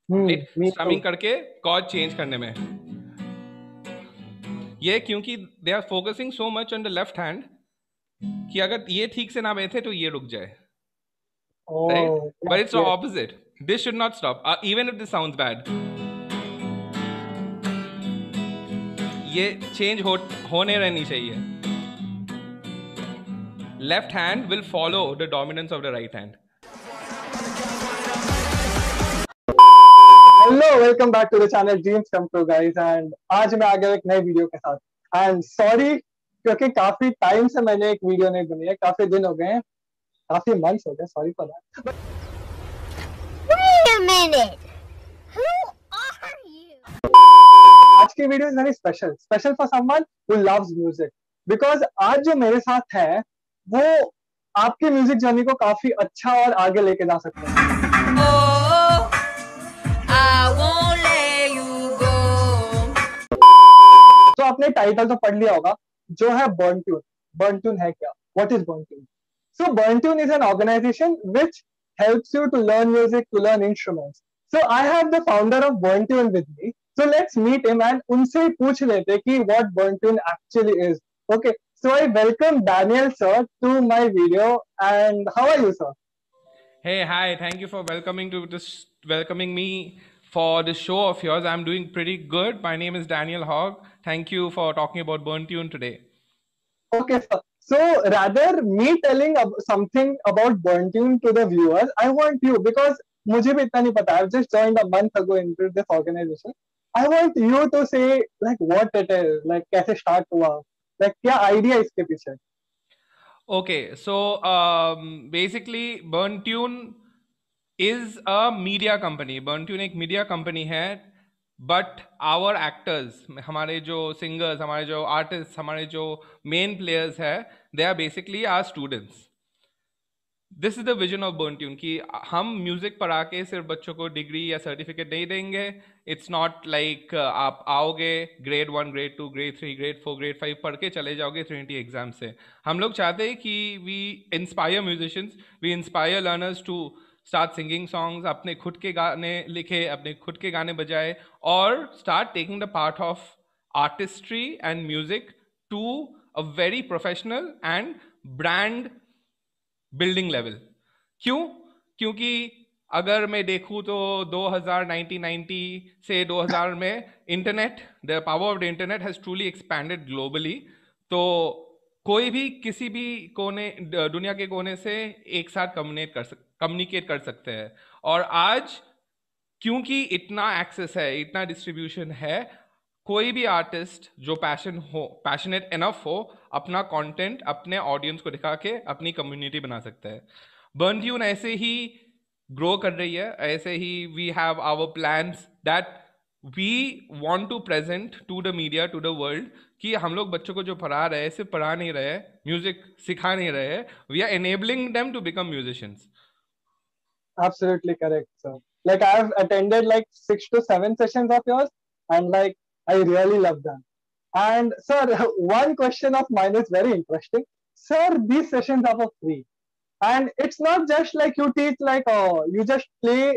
Right, Me strumming too. करके chord change करने में। ये क्योंकि they are focusing so much on the left hand कि अगर ये ठीक से ना बैठे तो ये रुक जाए। Right, Oh, but yes, it's yes. Opposite, this should not stop even if this sounds bad. ये चेंज होने रहनी चाहिए। Left hand will follow the dominance of the right hand. Hello, welcome back to the channel Dreams Come True guys. And आज मैं आ गया एक नए video के साथ। एंड सॉरी, क्योंकि काफी टाइम से मैंने एक वीडियो नहीं बनी है, काफी दिन हो गए हैं, काफी मंथ्स हो गए। Sorry for that. Wait a minute. Who are you? आज की video is very special, special for someone who loves music. Because आज जो मेरे साथ है वो आपकी म्यूजिक जर्नी को काफी अच्छा और आगे लेके जा सकते हैं। Oh, I won't let you go. तो आपने टाइटल तो पढ़ लिया होगा, जो है बर्न ट्यून। बर्न ट्यून है क्या? What is burn tune? So Burntune is an organization which helps you to learn music, to learn instruments. So I have the founder of Burntune with me. So let's meet him and उनसे ही पूछ लेते कि what Burntune actually is. Okay. So I welcome Daniel sir to my video. And how are you, sir? Hey, hi. Thank you for welcoming me for this show of yours. I'm doing pretty good. My name is Daniel Hogg. Thank you for talking about Burn Tune today. Okay, sir. So rather me telling something about Burntune to the viewers, I want you, because मुझे भी इतना नहीं पता. I've just joined a month ago into this organization. I want you to say like what it is, like कैसे start हुआ, like क्या idea इसके पीछे. Okay, so basically, Burn Tune is a media company. Burn Tune एक media company है, but our actors, हमारे जो singers, हमारे जो artists, हमारे जो main players है, they are basically our students. This is the vision of burn tune कि हम म्यूजिक पढ़ा के सिर्फ बच्चों को डिग्री या सर्टिफिकेट नहीं देंगे। इट्स नॉट लाइक आप आओगे grade 1, grade 2, grade 3, grade 4, grade 5 पढ़ के चले जाओगे ट्रिनिटी एग्जाम से। हम लोग चाहते हैं कि we inspire musicians, we inspire learners to start singing songs, अपने खुद के गाने लिखे, अपने खुद के गाने बजाए, और start taking the part of artistry and music to a very professional and brand building level. क्यों? क्योंकि अगर मैं देखूं तो 1990 से 2000 में internet, the power of the internet has truly expanded globally. तो कोई भी किसी भी कोने, दुनिया के कोने से एक साथ कम्युनिकेट कर सकते हैं। और आज क्योंकि इतना एक्सेस है, इतना डिस्ट्रीब्यूशन है, कोई भी आर्टिस्ट जो पैशनेट इनफ हो, अपना कंटेंट अपने ऑडियंस को दिखा के अपनी कम्युनिटी बना सकता है। बर्न ट्यून ऐसे ही ग्रो कर रही है, ऐसे ही we have our plans that we want to present to the media, to the world, कि हम लोग बच्चों को जो पढ़ा रहे हैं सिर्फ पढ़ा नहीं रहे हैं, म्यूजिक सिखा नहीं रहे हैं, we are enabling them to become musicians. Absolutely correct, sir. Like I've attended like 6 to 7 sessions of yours, and like I really love them. And sir, one question of mine is very interesting. Sir, these sessions are for free, and it's not just like you teach like you just play.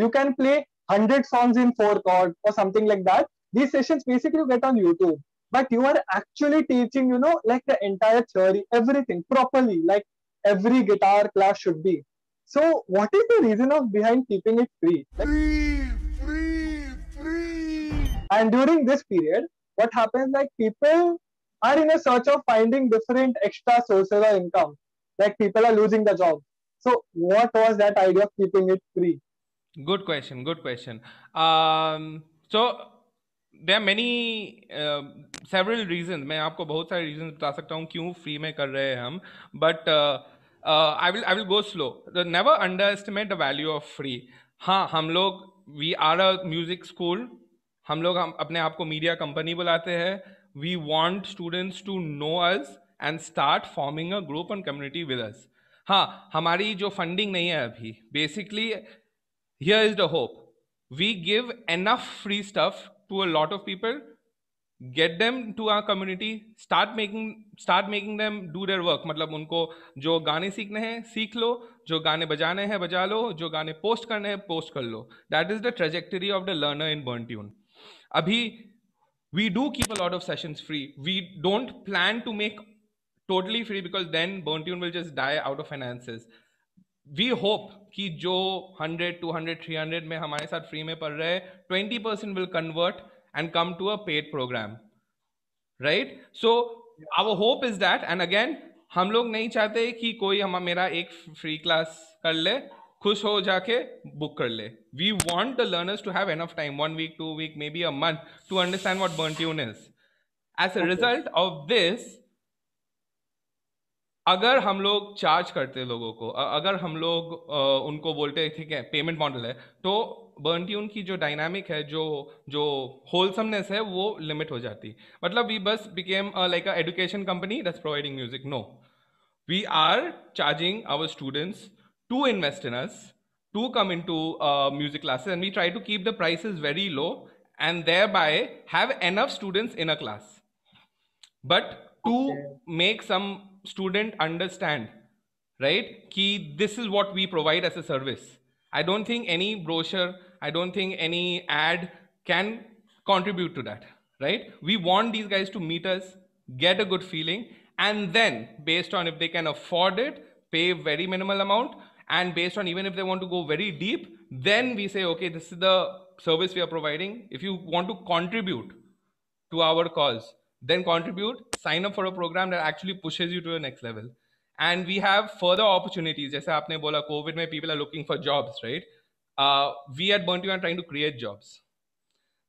You can play 100 songs in 4 chords or something like that. These sessions basically you get on YouTube, but you are actually teaching, like the entire theory, everything properly, like every guitar class should be. So, what is the reason of behind keeping it free? And during this period, what happens, like people are in a search of finding different extra sources of income. Like people are losing the job. So, what was that idea of keeping it free? Good question, good question. So there are many several reason, मैं आपको बहुत सारे reason बता सकता हूँ क्यों free में कर रहे हैं हम, but I will go slow. Never underestimate the value of free. हाँ, हम लोग we are a music school, हम अपने आप को मीडिया कंपनी बुलाते हैं। We want students to know us and start forming a group and community with us. हाँ, हमारी जो फंडिंग नहीं है अभी, basically here is the hope. We give enough free stuff to a lot of people get them to our community, start making them do their work. मतलब उनको जो गाने सीखने हैं सीख लो, जो गाने बजाने हैं बजा लो, जो गाने पोस्ट करने हैं पोस्ट कर लो. That is the trajectory of the learner in Burntune. अभी we do keep a lot of sessions free. We don't plan to make totally free because then Burntune will just die out of finances. We hope कि जो 100, 200, 300 में हमारे साथ free में पढ़ रहे हैं, 20% will convert and come to a paid program, right? So our hope is that, and again हम लोग नहीं चाहते कि कोई मेरा एक फ्री क्लास कर ले, खुश हो जाके बुक कर ले. We want the learners to have enough time, 1 week, 2 week, maybe a month, to understand what Burntune is. As a result of this, अगर हम लोग चार्ज करते लोगों को, अगर हम लोग उनको बोलते हैं ठीक है पेमेंट मॉडल है, तो बर्नट्यून की जो डायनामिक है, जो होलसमनेस है, वो लिमिट हो जाती. मतलब वी बस became like a education company that's providing music. No, we are charging our students to invest in us, to come in to music classes, and we try to keep the prices very low and thereby have enough students in a class. But to make some student understand, right, ki this is what we provide as a service. I don't think any brochure, I don't think any ad can contribute to that, right? We want these guys to meet us, get a good feeling, and then based on if they can afford it, pay very minimal amount, and based on even if they want to go very deep, then we say okay, this is the service we are providing. If you want to contribute to our cause, then contribute, sign up for a program that actually pushes you to the next level. And we have further opportunities. Jaise aapne bola COVID mein people are looking for jobs, right? We at Burntune are trying to create jobs.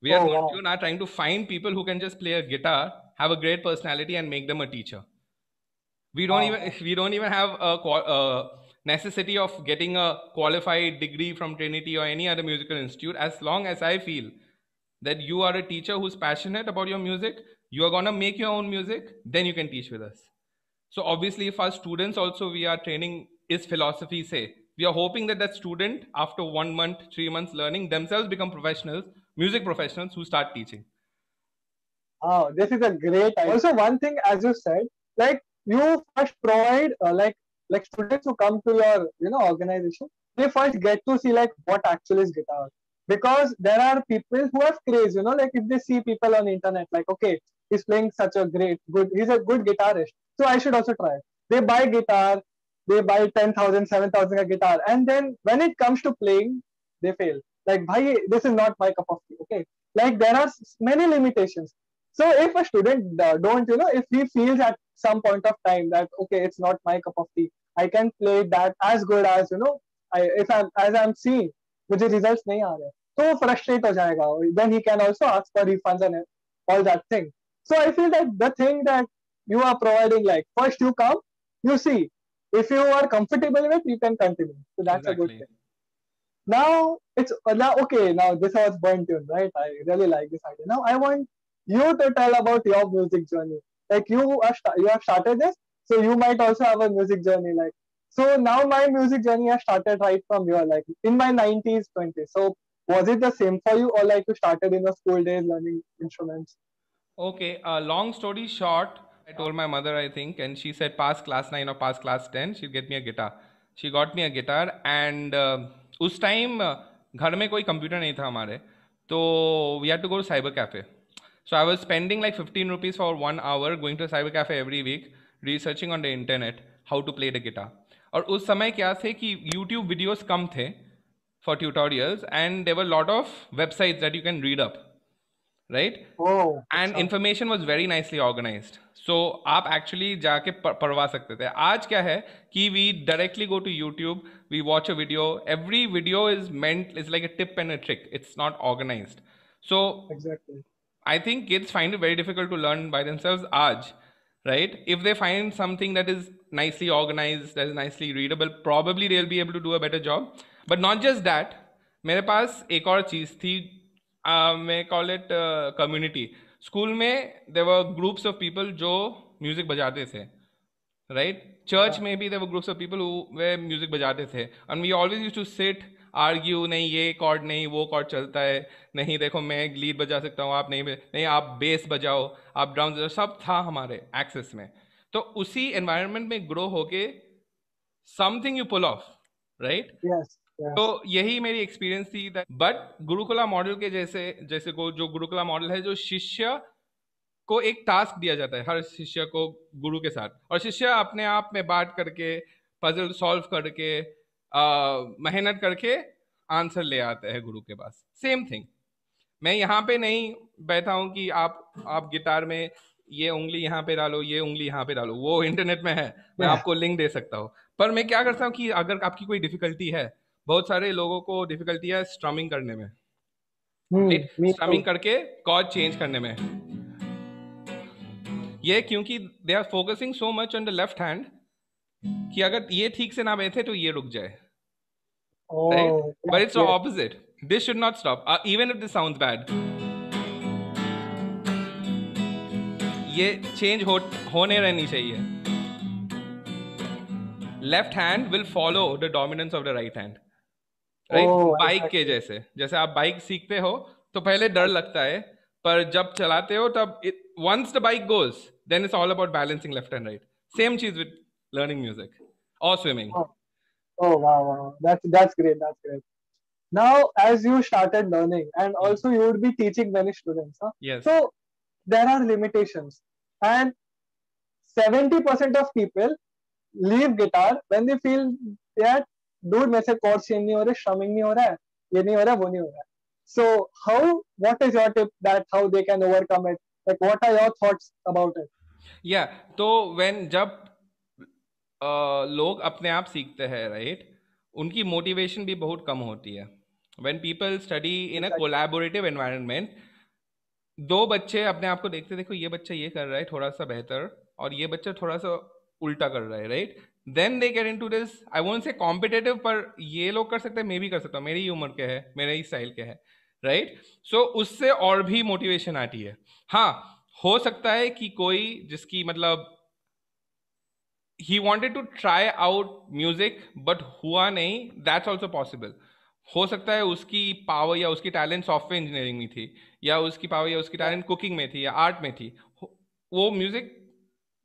We at Burntune are trying to find people who can just play a guitar, have a great personality, and make them a teacher. We don't even have a necessity of getting a qualified degree from Trinity or any other musical institute. As long as I feel that you are a teacher who's passionate about your music, you are gonna make your own music, then you can teach with us. So obviously, if our students also we are training is philosophy say, we are hoping that that student after 1 month, 3 months learning themselves become professionals, music professionals who start teaching. Oh, this is a great idea. Also, one thing, as you said, like you first provide like students who come to your organization, they first get to see like what actually is guitar, because there are people who have craze, like if they see people on the internet, like okay, he's playing such a he's a good guitarist, so I should also try. They buy guitar, they buy 10,000, 7,000 a guitar, and then when it comes to playing, they fail. Like, bhai, this is not my cup of tea. Okay, like there are many limitations. So if a student don't, if he feels at some point of time that okay, it's not my cup of tea, I can play that as good as as I'm seeing, मुझे results नहीं आ रहे, तो frustrate हो जाएगा. Then he can also ask for refunds and all that thing. So I feel that the thing that you are providing, like first you come, you see, if you are comfortable with, you can continue. So that's a good thing. Now it's okay. Now this was Burntune, right? I really like this idea. Now I want you to tell about your music journey. Like you have started this, so you might also have a music journey. Like, so now my music journey has started right from here, like in my 90s, 20s. So was it the same for you, or like you started in the school days learning instruments? Okay, long story short, I told my mother, I think, and she said pass class 9 or pass class 10, she'll get me a guitar. She got me a guitar, and उस time घर में कोई computer नहीं था हमारे, तो we had to go to cyber cafe. So I was spending like 15 rupees for 1 hour going to a cyber cafe every week, researching on the internet how to play the guitar. और उस समय क्या थे कि YouTube videos कम थे for tutorials, and there were a lot of websites that you can read up, right? Oh, and information was very nicely organized. So आप actually जाके पढ़वा सकते थे. आज क्या है कि we directly go to YouTube, we watch a video. Every video is like a tip and a trick. It's not organized. So exactly. I think kids find it very difficult to learn by themselves aaj, right? If they find something that is nicely organized, that is nicely readable, probably they'll be able to do a better job. But not just that, मेरे पास एक और चीज़ थी, मैं call it community. School में there were groups of people जो music बजाते थे, right? Church में भी there were groups of people who were music बजाते थे, and we always used to sit argue, नहीं ये कॉर्ड नहीं वो कॉर्ड चलता है, नहीं देखो मैं लीड बजा सकता हूँ आप नहीं आप बेस बजाओ, आप ड्रम्स बजाओ, सब था हमारे एक्सेस में। तो उसी एनवायरनमेंट में ग्रो होके something you pull off, right. Yes, तो yes. यही मेरी एक्सपीरियंस थी। बट गुरुकुला मॉडल के जैसे जैसे को जो गुरुकुला मॉडल है, जो शिष्य को एक टास्क दिया जाता है हर शिष्य को गुरु के साथ, और शिष्य अपने आप में बात करके पजल सॉल्व करके मेहनत करके आंसर ले आता है गुरु के पास। सेम थिंग, मैं यहाँ पे नहीं बैठा हूँ कि आप गिटार में ये उंगली यहाँ पे डालो, ये उंगली यहाँ पे डालो, वो इंटरनेट में है, मैं Yeah. आपको लिंक दे सकता हूँ। पर मैं क्या करता हूँ कि अगर आपकी कोई डिफिकल्टी है, बहुत सारे लोगों को डिफिकल्टी है स्ट्रमिंग करने में, राइट, Me स्ट्रमिंग too. करके कॉर्ड चेंज करने में, ये क्योंकि they are focusing so much on the left hand कि अगर ये ठीक से ना बैठे तो ये रुक जाए, right. Oh, but yes, it's yes. Opposite, this should not stop even if this sounds bad, ये चेंज होने रहनी चाहिए। Left hand will follow the dominance of the right hand, right. Oh, bike के exactly. जैसे, जैसे आप bike सीखते हो तो पहले डर लगता है, पर जब चलाते हो तब once the bike goes then it's all about balancing left and right. Same चीज विद लर्निंग म्यूजिक और swimming. Oh, oh, wow, wow. That's great. That's great. Now, as you started learning, and also you would be teaching many students, huh? Yes. So there are limitations, and 70% of people leave guitar when they feel that dude मेरे से chords change नहीं हो रहे, strumming नहीं हो रहा है, ये नहीं हो रहा है, वो नहीं हो रहा है. So what is your tip that how they can overcome it? Like what are your thoughts about it? या तो जब लोग अपने आप सीखते हैं, राइट, उनकी मोटिवेशन भी बहुत कम होती है। When people study in a collaborative environment, दो बच्चे अपने आप को देखते, देखो ये बच्चा ये कर रहा है थोड़ा सा बेहतर, और ये बच्चा थोड़ा सा उल्टा कर रहा है, right. Then they get into this, I won't say competitive, पर ये लोग कर सकते हैं, मैं भी कर सकता हूँ, मेरी ही उम्र के है, मेरे ही स्टाइल के है, राइट। सो उससे और भी मोटिवेशन आती है। हाँ, हो सकता है कि कोई जिसकी मतलब he wanted to try out music but हुआ नहीं, that's also possible। हो सकता है उसकी पावर या उसकी टैलेंट सॉफ्टवेयर इंजीनियरिंग में थी, या उसकी पावर या उसकी टैलेंट कुकिंग में थी या आर्ट में थी, वो music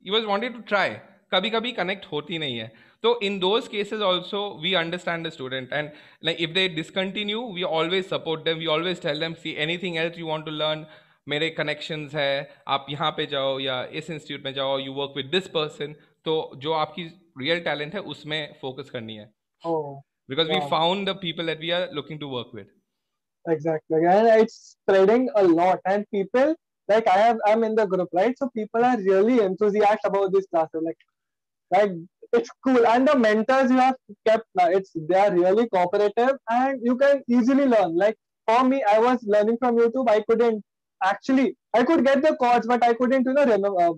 he was wanted to try, कभी कभी कनेक्ट होती नहीं है। तो in those cases also we understand the student, and like if they discontinue we always support them, we always tell them see anything else you want to learn, मेरे connections है, आप यहाँ पे जाओ या इस इंस्टीट्यूट में जाओ, you work with this person. तो जो आपकी रियल टैलेंट है उसमें फोकस करनी है, because we found the people that we are looking to work with. Exactly, and it's spreading a lot, and people like I'm in the group, right? So people are really enthusiastic about this classes, like it's cool, and the mentors you have kept, they are really cooperative, and you can easily learn. Like for me, I was learning from YouTube. I could get the chords, but I couldn't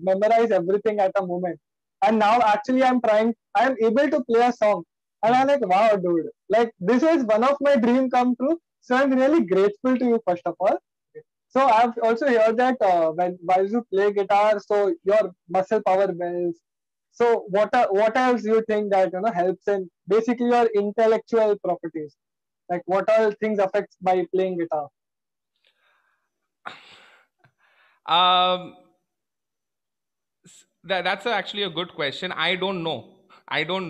memorize everything at the moment. And now actually I'm able to play a song, and I'm like, wow, dude, like this is one of my dream come true. So I'm really grateful to you first of all. So I've also heard that while you play guitar, so your muscle power builds. So what else you think that helps in basically your intellectual properties? Like what all things affects by playing guitar? That's actually a good question. I don't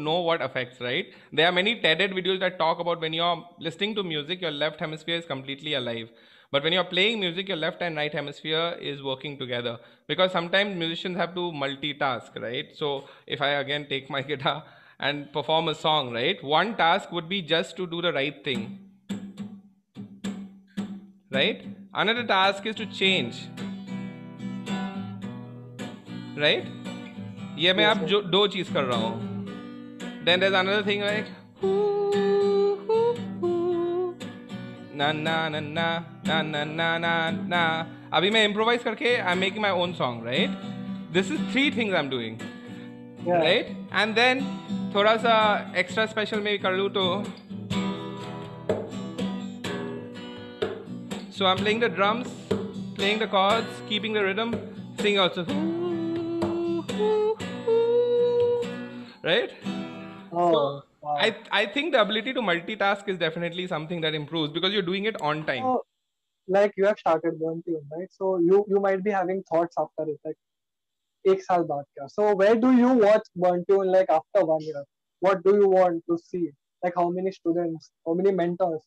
know what affects, right? There are many TED videos that talk about when you're listening to music, your left hemisphere is completely alive. But when you're playing music, your left and right hemisphere is working together. Because sometimes musicians have to multitask, right? So if I again take my guitar and perform a song, right? One task would be just to do the right thing, right? Another task is to change, right? ये मैं अब जो दो चीज कर रहा हूँ। Then there's another thing like na na na na na na na na na. अभी मैं improvise करके I'm making my own song, right? This is 3 things I'm doing, right? And then थोड़ा सा extra special में कर लूँ तो so I'm playing the drums, playing the chords, keeping the rhythm, singing also, right? Oh, wow. I think the ability to multitask is definitely something that improves because you're doing it on time. So, like you have started Burn Tune, right? So you might be having thoughts after it, like एक साल बाद क्या? So where do you watch Burn Tune like after 1 year? What do you want to see? Like how many students, how many mentors?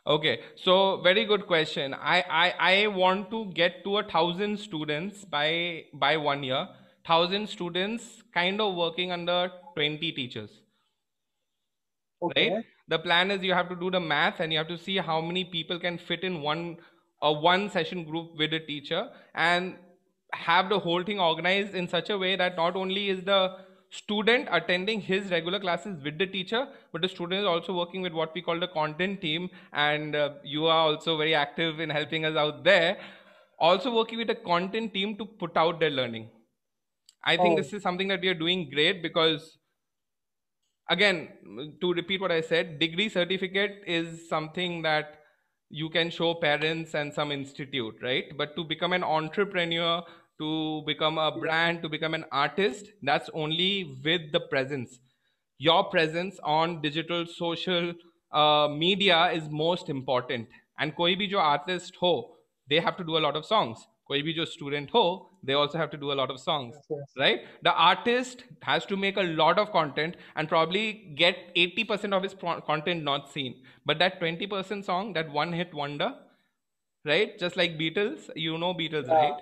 Okay, so very good question. I want to get to 1,000 students by 1 year. 1,000 students kind of working under 20 teachers, right? Okay, The plan is you have to do the math and you have to see how many people can fit in one session group with a teacher and have the whole thing organized in such a way that not only is the student attending his regular classes with the teacher, but the student is also working with what we call the content team, and you are also very active in helping us out there, also working with the content team to put out their learning. I think oh, this is something that we are doing great because, again, to repeat what I said, degree certificate is something that you can show parents and some institute, right? But to become an entrepreneur, to become a yeah, brand, to become an artist, that's only with the presence. Your presence on digital social media is most important. And कोई भी जो artist हो, they have to do a lot of songs. कोई भी जो student हो, they also have to do a lot of songs, yes, yes, right? The artist has to make a lot of content and probably get 80% of his content not seen, but that 20% song, that one hit wonder, right? Just like Beatles, you know Beatles, yeah, right?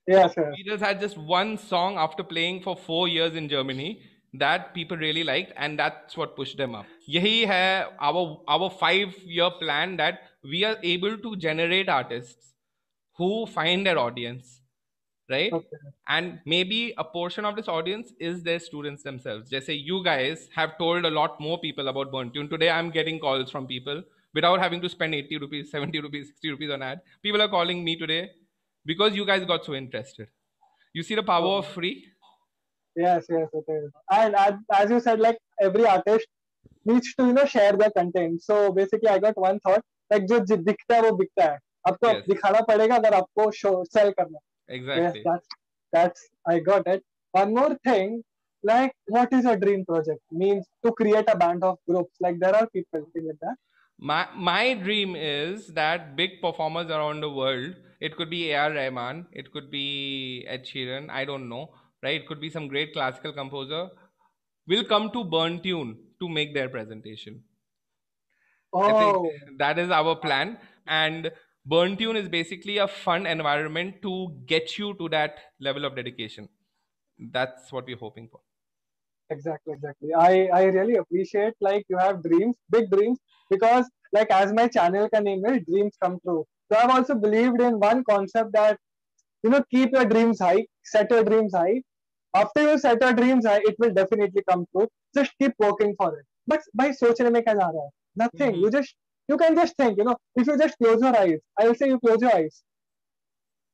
So yes, yes, Beatles had just one song after playing for 4 years in Germany that people really liked, and that's what pushed them up. Yahi hai our 5 year plan, that we are able to generate artists who find their audience, right? okay, And maybe a portion of this audience is their students themselves. Just say you guys have told a lot more people about Burntune. Today I'm getting calls from people without having to spend 80 rupees, 70 rupees, 60 rupees on ad. People are calling me today because you guys got so interested. You see the power of oh, free? yes, yes, it is. And as you said, like every artist needs to share their content. So basically, I got one thought, like जो दिखता है वो बिकता है. आपको Yes, दिखाना पड़ेगा अगर आपको शो सेल करना है. Yes, exactly. that's I got it. One more thing, like what is a dream project? Means to create a band of groups. Like there are people like that. My dream is that big performers around the world, it could be A.R. Rahman, it could be Ed Sheeran, I don't know, right? It could be some great classical composer, will come to Burntune to make their presentation. I think Oh, that is our plan. And Burntune is basically a fun environment to get you to that level of dedication. That's what we're hoping for. exactly, exactly. I really appreciate like you have dreams, big dreams, because like as my channel ka name is Dreams Come True. So I've also believed in one concept that keep your dreams high, set your dreams high. After you set your dreams high, it will definitely come true. Just keep working for it. But by सोचने में क्या जा रहा है? Nothing. Mhm. You can just think. If you just close your eyes, I will say you close your eyes.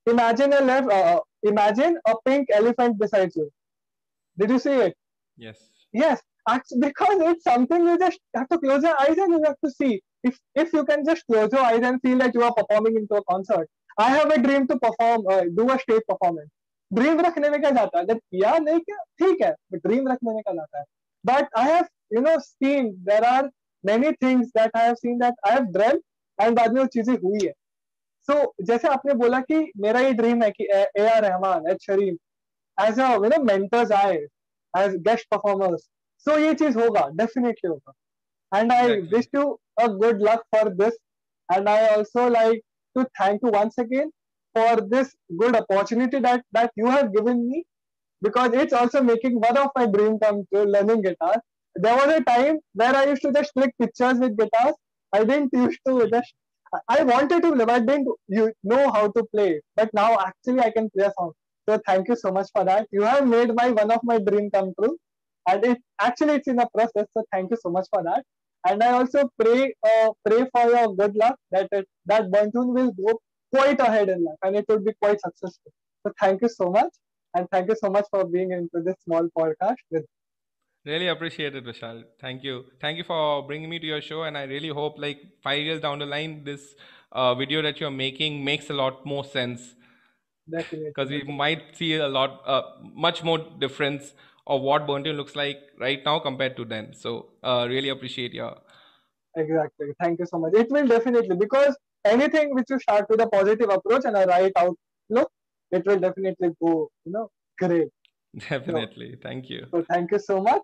Imagine a pink elephant beside you. Did you see it? Yes. Yes, because it's something you just have to close your eyes and you have to see. If you can just close your eyes and feel that you are performing into a concert. I have a dream to perform, do a stage performance. Dream रखने में क्या जाता है? अगर किया नहीं किया ठीक है, ड्रीम रखने में क्या जाता है? But I have seen there are many things that I have seen that I have dreamt and बाद में वो चीजें हुई है. So जैसे आपने बोला कि मेरा ये ड्रीम है कि ए आर रहमान, एड शरीफ as a mentors आए as guest performers. So ये चीज होगा, definitely होगा. And I Exactly. wish you a good luck for this. And I also like to thank you once again for this good opportunity that you have given me, because it's also making one of my dream come true, learning guitar. There was a time where I used to just click pictures with guitars. I didn't used to just. I wanted to, but I didn't know how to play. But now actually I can play a song. So thank you so much for that. You have made one of my dream come true, and it's in the process. So thank you so much for that. And I also pray for your good luck that Bantun will go quite ahead in life and it would be quite successful. So thank you so much, and thank you so much for being into this small podcast with. Really appreciate it, Vishal. Thank you. Thank you for bringing me to your show. And I really hope, like, 5 years down the line, this video that you're making makes a lot more sense Definitely, because we definitely. might see a lot, much more difference of what Burntune looks like right now compared to then. So really appreciate your. Exactly. Thank you so much. It will definitely, because anything which you start with a positive approach and a right outlook, it will definitely go, great. Definitely. Thank you. So thank you so much.